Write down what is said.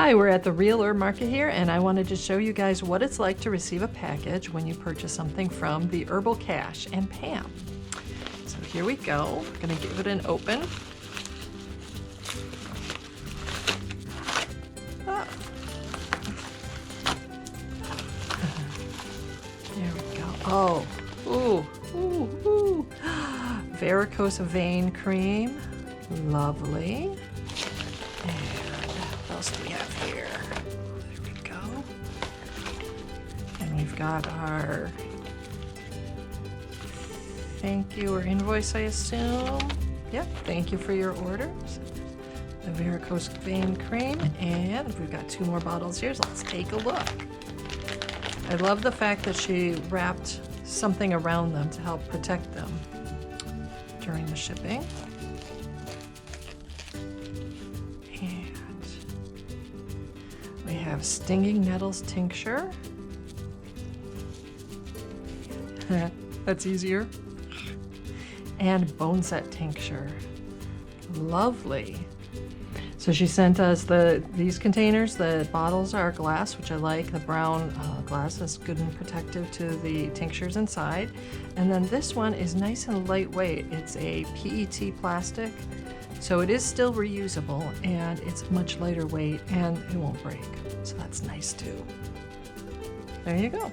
Hi, we're at the Real Herb Market here, and I wanted to show you guys what it's like to receive a package when you purchase something from the Herbal Cache and Pam. So here we go. We're going to give it an open. There we go. Oh, ooh. Varicose vein cream. Lovely. What else do we have here? There we go. And we've got our thank you or invoice, I assume. Yep, thank you for your orders. The varicose vein cream, and we've got 2 more bottles here, so let's take a look. I love the fact that she wrapped something around them to help protect them during the shipping. We have stinging nettles tincture. That's easier. And bone set tincture. Lovely. So she sent us these containers. The bottles are glass, which I like. The brown glass is good and protective to the tinctures inside. And then this one is nice and lightweight. It's a PET plastic. So it is still reusable, and it's much lighter weight, and it won't break. So that's nice too. There you go.